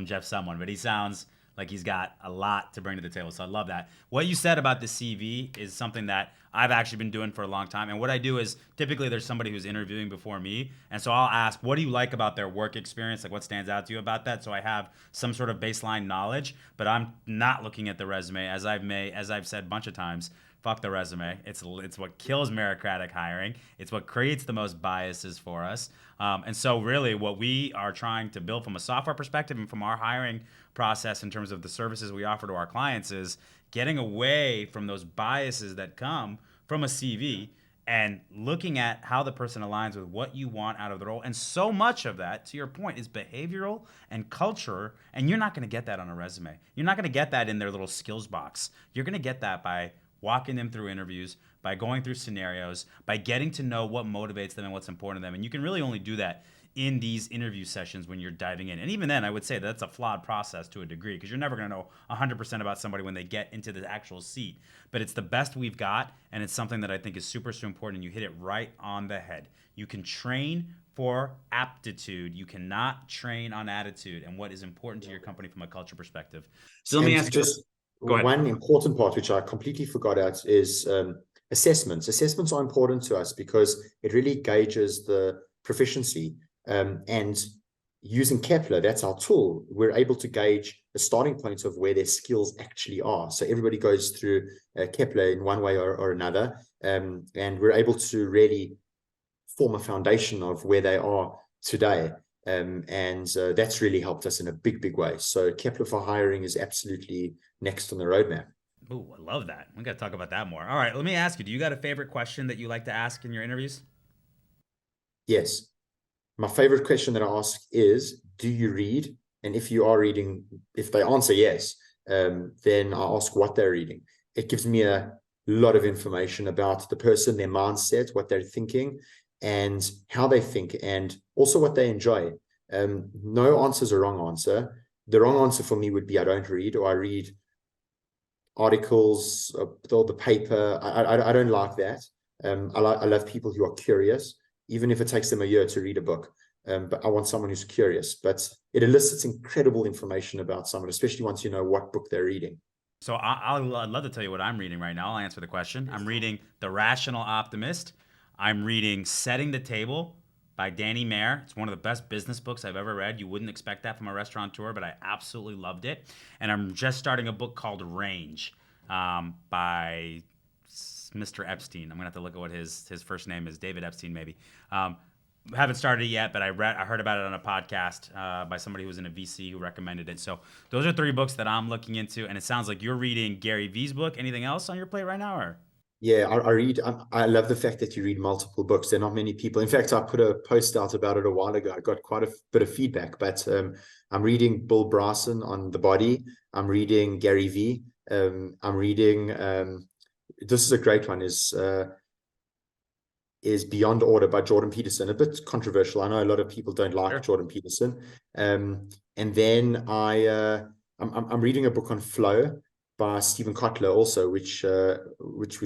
Jeff someone, but he sounds like he's got a lot to bring to the table. So I love that. What you said about the CV is something that I've actually been doing for a long time. And what I do is, typically there's somebody who's interviewing before me. And so I'll ask, what do you like about their work experience? Like, what stands out to you about that? So I have some sort of baseline knowledge, but I'm not looking at the resume, as I've said a bunch of times. Fuck the resume. It's what kills meritocratic hiring. It's what creates the most biases for us. And so really what we are trying to build from a software perspective and from our hiring process in terms of the services we offer to our clients is getting away from those biases that come from a CV and looking at how the person aligns with what you want out of the role. And so much of that, to your point, is behavioral and culture. And you're not going to get that on a resume. You're not going to get that in their little skills box. You're going to get that by walking them through interviews, by going through scenarios, by getting to know what motivates them and what's important to them. And you can really only do that in these interview sessions when you're diving in. And even then, I would say that's a flawed process to a degree, because you're never going to know 100% about somebody when they get into the actual seat. But it's the best we've got, and it's something that I think is super, super important, and you hit it right on the head. You can train for aptitude. You cannot train on attitude and what is important to your company from a culture perspective. So let me ask you just one important part, which I completely forgot out, is assessments. Assessments are important to us because it really gauges the proficiency. And using Kepler, that's our tool, we're able to gauge the starting point of where their skills actually are. So everybody goes through Kepler in one way or another, and we're able to really form a foundation of where they are today. And that's really helped us in a big, big way. So Kepler for hiring is absolutely next on the roadmap. Oh, I love that. We got to talk about that more. All right, let me ask you, do you got a favorite question that you like to ask in your interviews? Yes. My favorite question that I ask is, do you read? And if you are reading, if they answer yes, then I ask what they're reading. It gives me a lot of information about the person, their mindset, what they're thinking, and how they think, and also what they enjoy. No answer is a wrong answer. The wrong answer for me would be I don't read, or I read articles, the paper. I don't like that. I love people who are curious, even if it takes them a year to read a book. But I want someone who's curious. But it elicits incredible information about someone, especially once you know what book they're reading. So I'd love to tell you what I'm reading right now. I'll answer the question. I'm reading The Rational Optimist. I'm reading Setting the Table by Danny Mayer. It's one of the best business books I've ever read. You wouldn't expect that from a restaurateur, but I absolutely loved it. And I'm just starting a book called Range by Mr. Epstein. I'm gonna have to look at what his first name is. David Epstein, maybe. Haven't started it yet, but I heard about it on a podcast by somebody who was in a VC who recommended it. So those are 3 books that I'm looking into, and it sounds like you're reading Gary Vee's book. Anything else on your plate right now, or? Yeah, I read. I love the fact that you read multiple books. There are not many people. In fact, I put a post out about it a while ago. I got quite a bit of feedback, but I'm reading Bill Bryson on the body. I'm reading Gary Vee. I'm reading. This is a great one. Is Beyond Order by Jordan Peterson. A bit controversial. I know a lot of people don't like Jordan Peterson. And then I'm reading a book on flow by Stephen Kotler also, which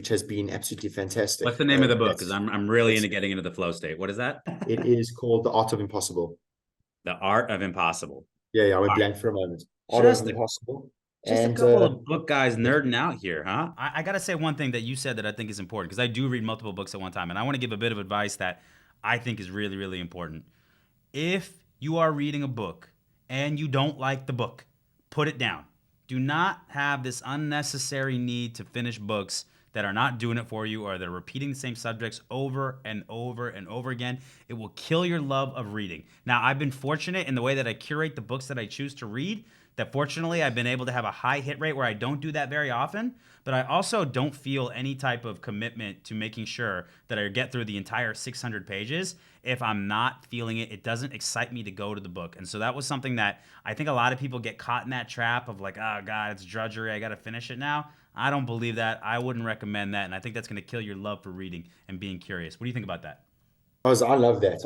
has been absolutely fantastic. What's the name of the book? Because I'm really into getting into the flow state. What is that? It is called The Art of Impossible. The Art of Impossible. Yeah, I went blank for a moment. Art of Impossible. Just a couple of book guys nerding out here, huh? I got to say one thing that you said that I think is important, because I do read multiple books at one time, and I want to give a bit of advice that I think is really, really important. If you are reading a book and you don't like the book, put it down. Do not have this unnecessary need to finish books that are not doing it for you, or that are repeating the same subjects over and over and over again. It will kill your love of reading. Now, I've been fortunate in the way that I curate the books that I choose to read, that fortunately I've been able to have a high hit rate where I don't do that very often, but I also don't feel any type of commitment to making sure that I get through the entire 600 pages. If I'm not feeling it, it doesn't excite me to go to the book. And so that was something that I think a lot of people get caught in that trap of like, oh God, it's drudgery, I gotta finish it now. I don't believe that. I wouldn't recommend that. And I think that's gonna kill your love for reading and being curious. What do you think about that? I love that.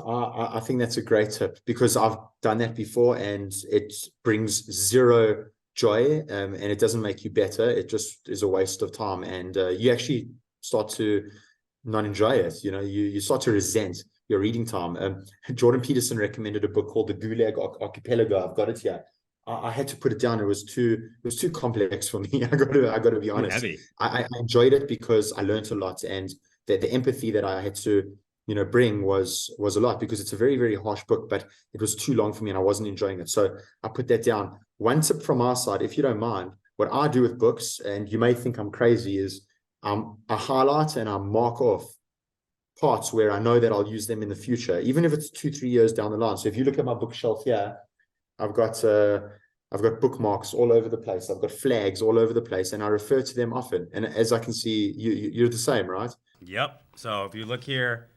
I think that's a great tip, because I've done that before and it brings zero joy, and it doesn't make you better. It just is a waste of time, and you actually start to not enjoy it. You know, you start to resent your reading time. Jordan Peterson recommended a book called The Gulag Archipelago. I've got it here. I had to put it down. It was too complex for me. I got to be honest. I enjoyed it because I learned a lot, and the empathy that I had to bring was a lot, because it's a very, very harsh book, but it was too long for me and I wasn't enjoying it. So I put that down. One tip from our side, if you don't mind, what I do with books, and you may think I'm crazy, is I highlight and I mark off parts where I know that I'll use them in the future, even if it's 2-3 years down the line. So if you look at my bookshelf here, I've got bookmarks all over the place. I've got flags all over the place, and I refer to them often. And as I can see, you're the same, right? Yep. So if you look here,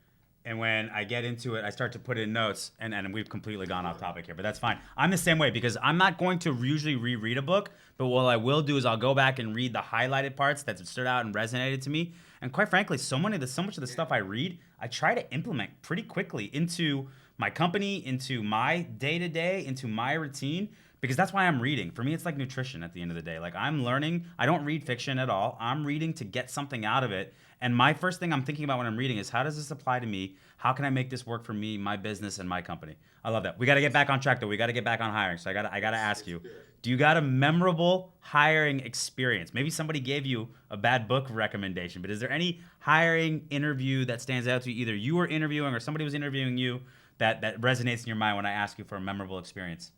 and when I get into it, I start to put in notes, and we've completely gone off topic here, but that's fine. I'm the same way, because I'm not going to usually reread a book, but what I will do is I'll go back and read the highlighted parts that stood out and resonated to me. And quite frankly, so much of the stuff I read, I try to implement pretty quickly into my company, into my day-to-day, into my routine, because that's why I'm reading. For me, it's like nutrition at the end of the day. Like, I'm learning. I don't read fiction at all. I'm reading to get something out of it. And my first thing I'm thinking about when I'm reading is, how does this apply to me? How can I make this work for me, my business, and my company? I love that. We got to get back on track, though. We got to get back on hiring. So I got to ask you, do you got a memorable hiring experience? Maybe somebody gave you a bad book recommendation, but is there any hiring interview that stands out to you? Either you were interviewing or somebody was interviewing you that resonates in your mind when I ask you for a memorable experience?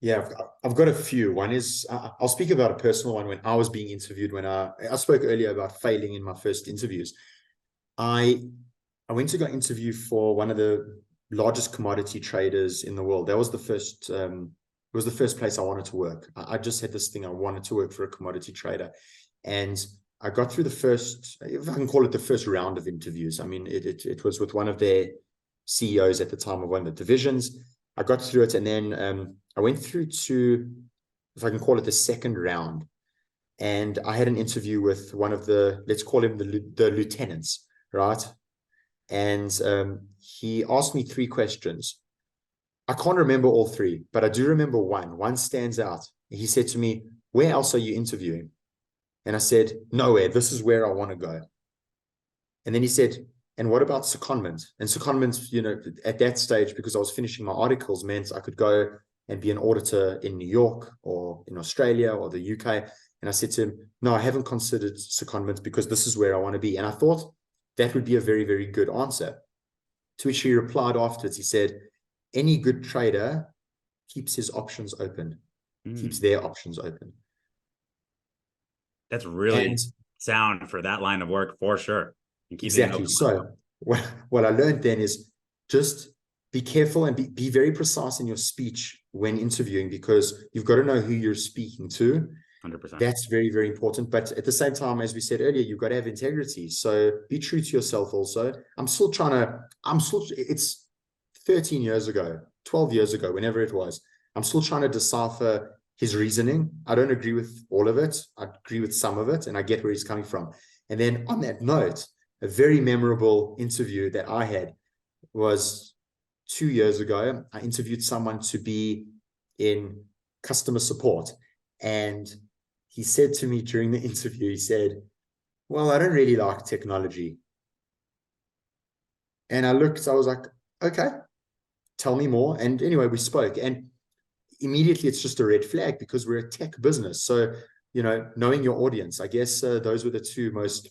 Yeah, I've got a few. One is, I'll speak about a personal one. When I was being interviewed, when I spoke earlier about failing in my first interviews, I went to go interview for one of the largest commodity traders in the world. That was the first, it was the first place I wanted to work. I just had this thing, I wanted to work for a commodity trader. And I got through the first, if I can call it the first round of interviews. I mean, it was with one of their CEOs at the time of one of the divisions. I got through it, and then I went through to, if I can call it, the second round, and I had an interview with one of the, let's call him the lieutenants, right? And he asked me 3 questions. I can't remember all 3, but I do remember one. One stands out. He said to me, "Where else are you interviewing?" And I said, nowhere. This is where I want to go. And then he said, and what about secondment? And secondment, at that stage, because I was finishing my articles, meant I could go and be an auditor in New York or in Australia or the UK. And I said to him, no, I haven't considered secondment because this is where I want to be. And I thought that would be a very, very good answer. To which he replied afterwards, he said, any good trader keeps his options open, keeps their options open. That's really And sound for that line of work for sure. And keeping an exactly. open So what I learned then is just be careful and be very precise in your speech when interviewing, because you've got to know who you're speaking to. 100%. That's very, very important. But at the same time, as we said earlier, you've got to have integrity. So be true to yourself also. It's 13 years ago, 12 years ago, whenever it was. I'm still trying to decipher his reasoning. I don't agree with all of it. I agree with some of it, and I get where he's coming from. And then on that note, a very memorable interview that I had was 2 years ago. I interviewed someone to be in customer support. And he said to me during the interview, he said, well, I don't really like technology. And I was like, okay, tell me more. And anyway, we spoke. And immediately it's just a red flag because we're a tech business. So, knowing your audience, I guess those were the two most.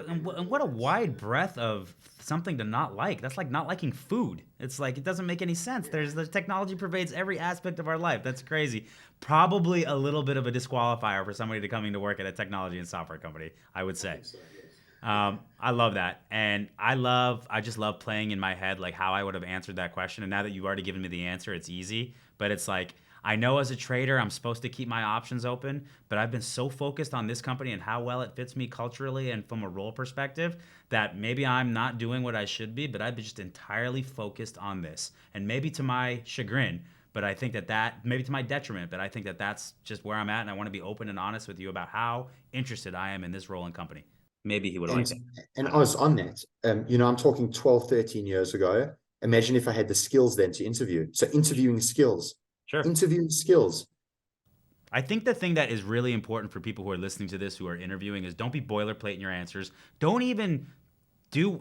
And what a wide breadth of something to not like. That's like not liking food. It's like it doesn't make any sense. The technology pervades every aspect of our life. That's crazy. Probably a little bit of a disqualifier for somebody to coming to work at a technology and software company, I would say. I love that. And I just love playing in my head, like how I would have answered that question. And now that you've already given me the answer, it's easy. But it's like, I know as a trader, I'm supposed to keep my options open, but I've been so focused on this company and how well it fits me culturally and from a role perspective that maybe I'm not doing what I should be, but I've been just entirely focused on this. And maybe to my chagrin, but I think that maybe to my detriment, but I think that that's just where I'm at. And I want to be open and honest with you about how interested I am in this role and company. Maybe he would like And that. and I I don't know. was on that. I'm talking 12, 13 years ago. Imagine if I had the skills then to interview. So Sure. interviewing skills. I think the thing that is really important for people who are listening to this, who are interviewing, is don't be boilerplate in your answers. Don't even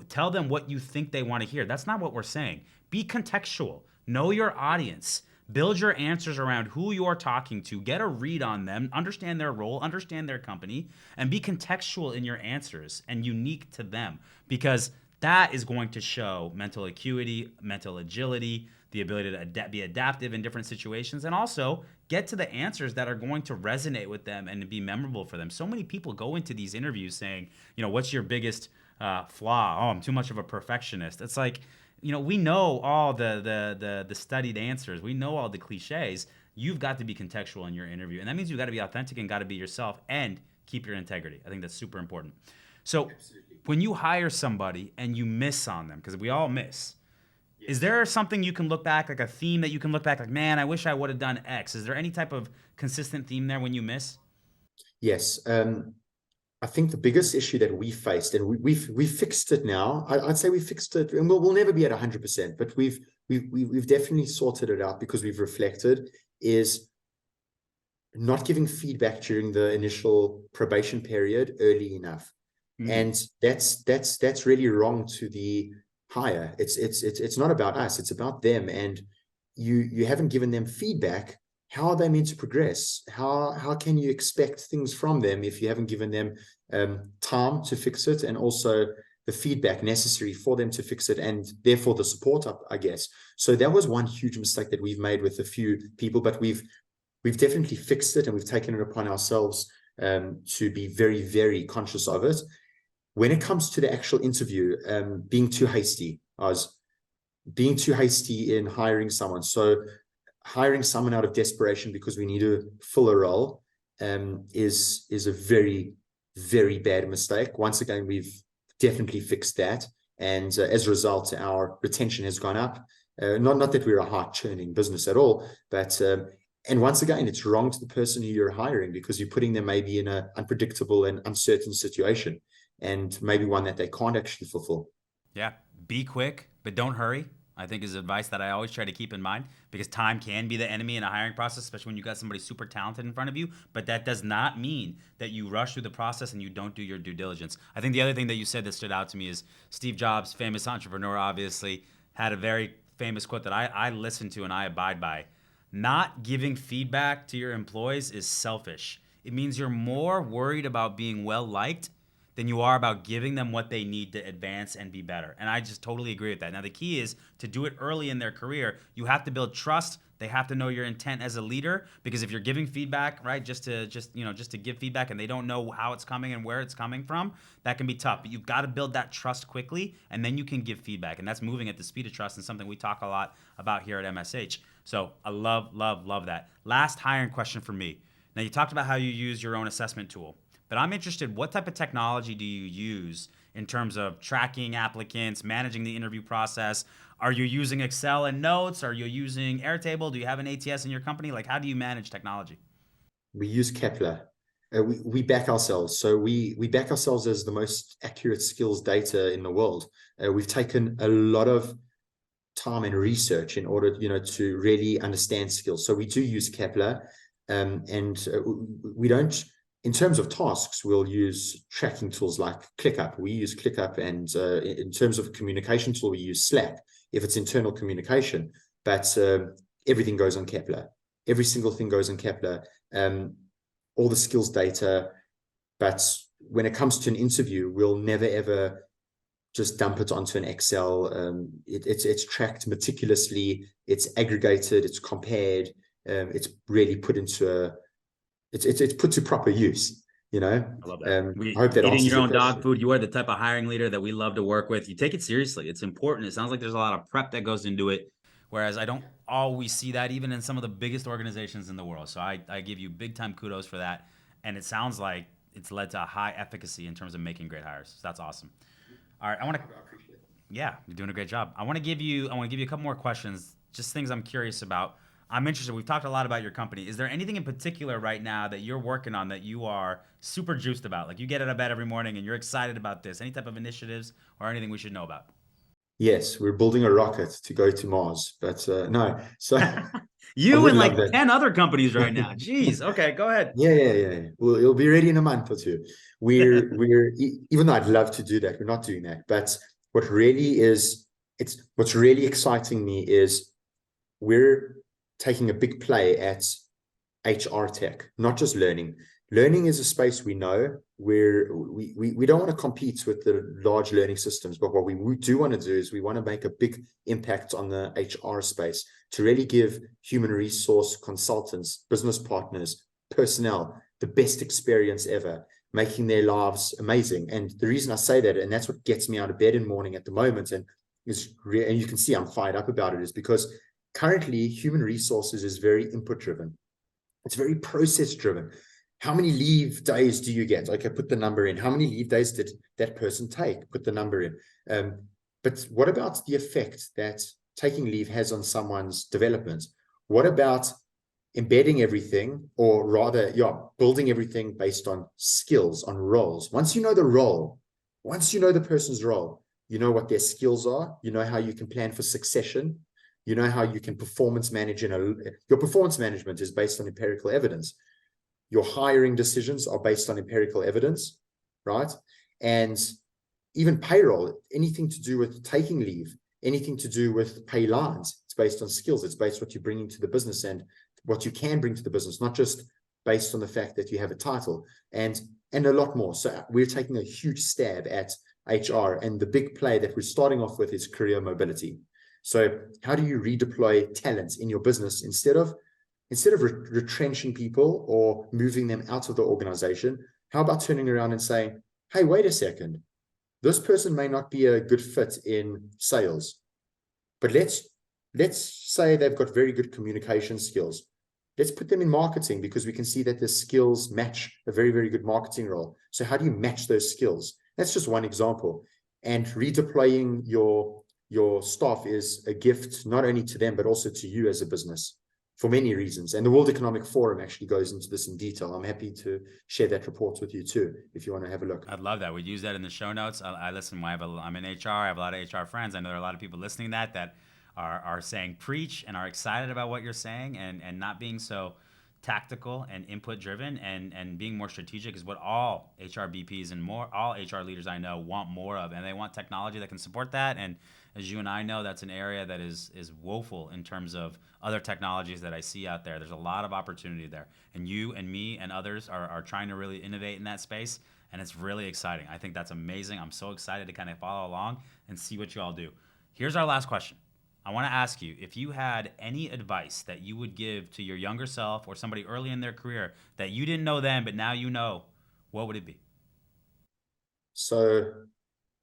tell them what you think they want to hear. That's not what we're saying. Be contextual. Know your audience. Build your answers around who you're talking to. Get a read on them. Understand their role. Understand their company. And be contextual in your answers and unique to them. Because that is going to show mental acuity, mental agility, the ability to be adaptive in different situations, and also get to the answers that are going to resonate with them and be memorable for them. So many people go into these interviews saying, what's your biggest flaw? Oh, I'm too much of a perfectionist. It's like, we know all the studied answers. We know all the cliches. You've got to be contextual in your interview, and that means you've got to be authentic and got to be yourself and keep your integrity. I think that's super important. So when you hire somebody and you miss on them, because we all miss, is there something you can look back, like a theme that you can look back, like, man, I wish I would have done X? Is there any type of consistent theme there when you miss? Yes. I think the biggest issue that we faced, and we've fixed it now. I'd say we fixed it, and we'll never be at 100%, but we've definitely sorted it out because we've reflected, is not giving feedback during the initial probation period early enough. Mm. And that's really wrong to the hire. It's not about us, it's about them. And you haven't given them feedback. How are they meant to progress? How can you expect things from them if you haven't given them time to fix it, and also the feedback necessary for them to fix it, and therefore the support up, I guess. So that was one huge mistake that we've made with a few people, but we've definitely fixed it, and we've taken it upon ourselves to be very, very conscious of it. When it comes to the actual interview, being too hasty. I was being too hasty in hiring someone. So hiring someone out of desperation because we need to fill a role is a very, very bad mistake. Once again, we've definitely fixed that. And as a result, our retention has gone up. Not that we're a hard churning business at all, but and once again, it's wrong to the person who you're hiring because you're putting them maybe in an unpredictable and uncertain situation, and maybe one that they can't actually fulfill. Yeah. Be quick, but don't hurry. I think is advice that I always try to keep in mind, because time can be the enemy in a hiring process, especially when you got somebody super talented in front of you. But that does not mean that you rush through the process and you don't do your due diligence. I think the other thing that you said that stood out to me is Steve Jobs, famous entrepreneur, obviously, had a very famous quote that I listen to and I abide by. Not giving feedback to your employees is selfish. It means you're more worried about being well liked than you are about giving them what they need to advance and be better. And I just totally agree with that. Now, the key is to do it early in their career. You have to build trust. They have to know your intent as a leader, because if you're giving feedback, right, just to give feedback and they don't know how it's coming and where it's coming from, that can be tough. But you've got to build that trust quickly, and then you can give feedback. And that's moving at the speed of trust, and something we talk a lot about here at MSH. So I love, love, love that. Last hiring question for me. Now, you talked about how you use your own assessment tool. But I'm interested, what type of technology do you use in terms of tracking applicants, managing the interview process? Are you using Excel and Notes? Are you using Airtable? Do you have an ATS in your company? Like, how do you manage technology? We use Kepler. We back ourselves. So we back ourselves as the most accurate skills data in the world. We've taken a lot of time and research in order, to really understand skills. So we do use Kepler, and we don't. In terms of tasks, we'll use tracking tools like ClickUp. We use ClickUp, and in terms of communication tool, we use Slack if it's internal communication. But everything goes on Kepler. Every single thing goes on Kepler. All the skills data. But when it comes to an interview, we'll never ever just dump it onto an Excel. It's tracked meticulously. It's aggregated. It's compared. It's really put into it's put to proper use. I love that. I hope that Eating answers your your own dog question. food. You are the type of hiring leader that we love to work with. You take it seriously. It's important. It sounds like there's a lot of prep that goes into it, whereas I don't always see that even in some of the biggest organizations in the world. So I give you big time kudos for that. And it sounds like it's led to a high efficacy in terms of making great hires. So that's awesome. All right, I want to. I appreciate it. Yeah, you're doing a great job. I want to give you a couple more questions, just things I'm curious about. I'm interested. We've talked a lot about your company. Is there anything in particular right now that you're working on that you are super juiced about? Like, you get out of bed every morning and you're excited about this. Any type of initiatives or anything we should know about? Yes, we're building a rocket to go to Mars, but no. So I You would and love like that. 10 other companies right now. Jeez. Okay, go ahead. Yeah. Well, it'll be ready in a month or two. Even though I'd love to do that, we're not doing that. But what's really exciting me is we're taking a big play at HR tech, not just learning. Learning is a space we know where we don't want to compete with the large learning systems, but what we do want to do is we want to make a big impact on the HR space to really give human resource consultants, business partners, personnel the best experience ever, making their lives amazing. And the reason I say that, and that's what gets me out of bed in the morning at the moment, and you can see I'm fired up about it, is because currently human resources is very input driven. It's very process driven. How many leave days do you get? Okay, put the number in. How many leave days did that person take? Put the number in. But what about the effect that taking leave has on someone's development? What about embedding everything, or rather, building everything based on skills, on roles? Once you know the role, once you know the person's role, you know what their skills are, you know how you can plan for succession, you know how you can performance manage. Your performance management is based on empirical evidence. Your hiring decisions are based on empirical evidence, right? And even payroll, anything to do with taking leave, anything to do with pay lines, it's based on skills. It's based on what you're bringing to the business and what you can bring to the business, not just based on the fact that you have a title, and a lot more. So we're taking a huge stab at HR, and the big play that we're starting off with is career mobility. So how do you redeploy talent in your business instead of retrenching people or moving them out of the organization? How about turning around and saying, hey, wait a second, this person may not be a good fit in sales, but let's say they've got very good communication skills. Let's put them in marketing because we can see that the skills match a very, very good marketing role. So how do you match those skills? That's just one example. And redeploying your staff is a gift, not only to them, but also to you as a business, for many reasons. And the World Economic Forum actually goes into this in detail. I'm happy to share that report with you too, if you want to have a look. I'd love that. We'd use that in the show notes. I listen. I'm in HR. I have a lot of HR friends. I know there are a lot of people listening to that are saying preach and are excited about what you're saying, and not being so tactical and input driven, and being more strategic is what all HRBPs and more all HR leaders I know want more of, and they want technology that can support that. And as you and I know, that's an area that is woeful in terms of other technologies that I see out there. There's a lot of opportunity there, and you and me and others are trying to really innovate in that space, and it's really exciting. I think that's amazing. I'm so excited to kind of follow along and see what you all do. Here's our last question. I want to ask you if you had any advice that you would give to your younger self or somebody early in their career that you didn't know then, but now you know, what would it be? So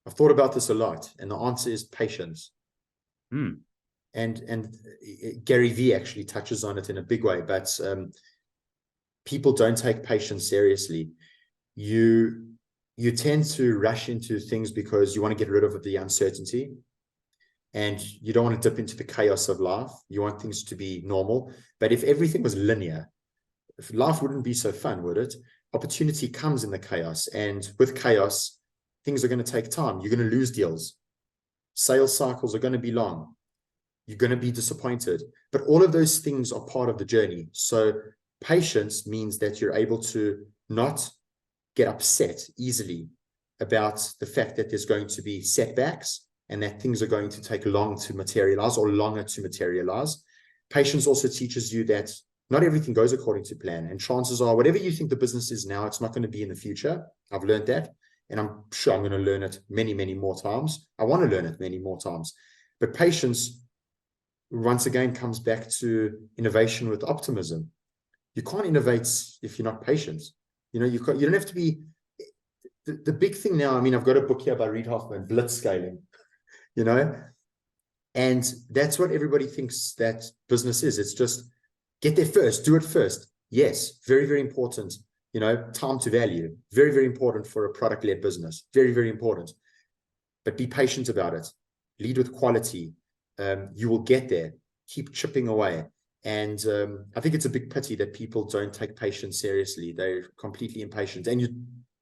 I've thought about this a lot, and the answer is patience. Hmm. And Gary Vee actually touches on it in a big way, but people don't take patience seriously. You tend to rush into things because you want to get rid of the uncertainty, and you don't want to dip into the chaos of life. You want things to be normal. But if everything was linear, if life wouldn't be so fun, would it? Opportunity comes in the chaos, and with chaos, things are going to take time. You're going to lose deals. Sales cycles are going to be long. You're going to be disappointed. But all of those things are part of the journey. So patience means that you're able to not get upset easily about the fact that there's going to be setbacks and that things are going to take long to materialize or longer to materialize. Patience also teaches you that not everything goes according to plan. And chances are, whatever you think the business is now, it's not going to be in the future. I've learned that. And I'm sure I'm going to learn it many, many more times. I want to learn it many more times. But patience, once again, comes back to innovation with optimism. You can't innovate if you're not patient. You don't have to be. The big thing now, I mean, I've got a book here by Reid Hoffman, Blitz Scaling, and that's what everybody thinks that business is. It's just get there first, do it first. Yes, very, very important. Time to value, very, very important for a product-led business. Very, very important. But be patient about it. Lead with quality. You will get there. Keep chipping away. And I think it's a big pity that people don't take patience seriously. They're completely impatient. And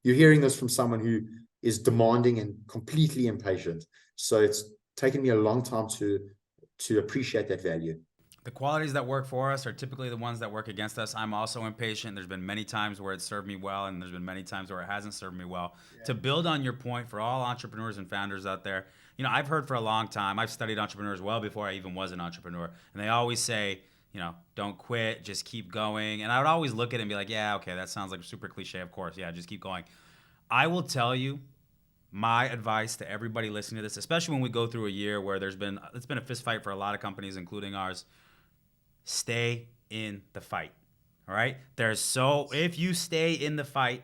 you're hearing this from someone who is demanding and completely impatient. So it's taken me a long time to appreciate that value. The qualities that work for us are typically the ones that work against us. I'm also impatient. There's been many times where it served me well, and there's been many times where it hasn't served me well. Yeah. To build on your point for all entrepreneurs and founders out there, I've heard for a long time, I've studied entrepreneurs well before I even was an entrepreneur, and they always say, don't quit, just keep going. And I would always look at it and be like, yeah, okay, that sounds like super cliche, of course. Yeah, just keep going. I will tell you, my advice to everybody listening to this, especially when we go through a year where it's been a fist fight for a lot of companies, including ours, stay in the fight. All right? If you stay in the fight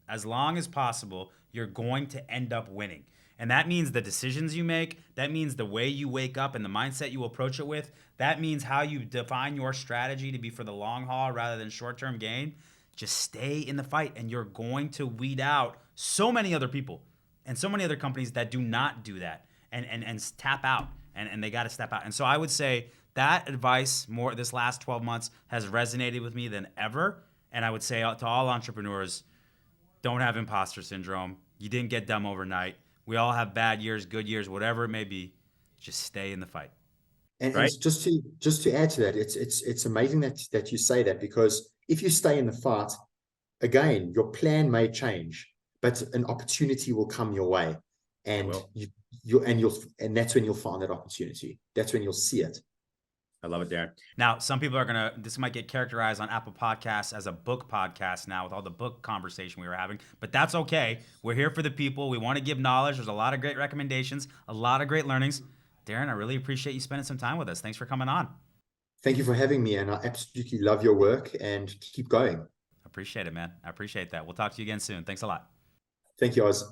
as long as possible, you're going to end up winning. And that means the decisions you make, that means the way you wake up and the mindset you approach it with, that means how you define your strategy to be for the long haul rather than short-term gain. Just stay in the fight, and you're going to weed out so many other people and so many other companies that do not do that and tap out, and they got to step out. And so I would say that advice more this last 12 months has resonated with me than ever. And I would say to all entrepreneurs, don't have imposter syndrome. You didn't get dumb overnight. We all have bad years, good years, whatever it may be. Just stay in the fight. And Right? just to add to that, it's amazing that you say that, because if you stay in the fight, again, your plan may change, but an opportunity will come your way, and and that's when you'll find that opportunity. That's when you'll see it. I love it, Darren. Now, some people are this might get characterized on Apple Podcasts as a book podcast now with all the book conversation we were having, but that's okay. We're here for the people. We want to give knowledge. There's a lot of great recommendations, a lot of great learnings. Darren, I really appreciate you spending some time with us. Thanks for coming on. Thank you for having me, and I absolutely love your work, and keep going. Appreciate it, man. I appreciate that. We'll talk to you again soon. Thanks a lot. Thank you, Oz.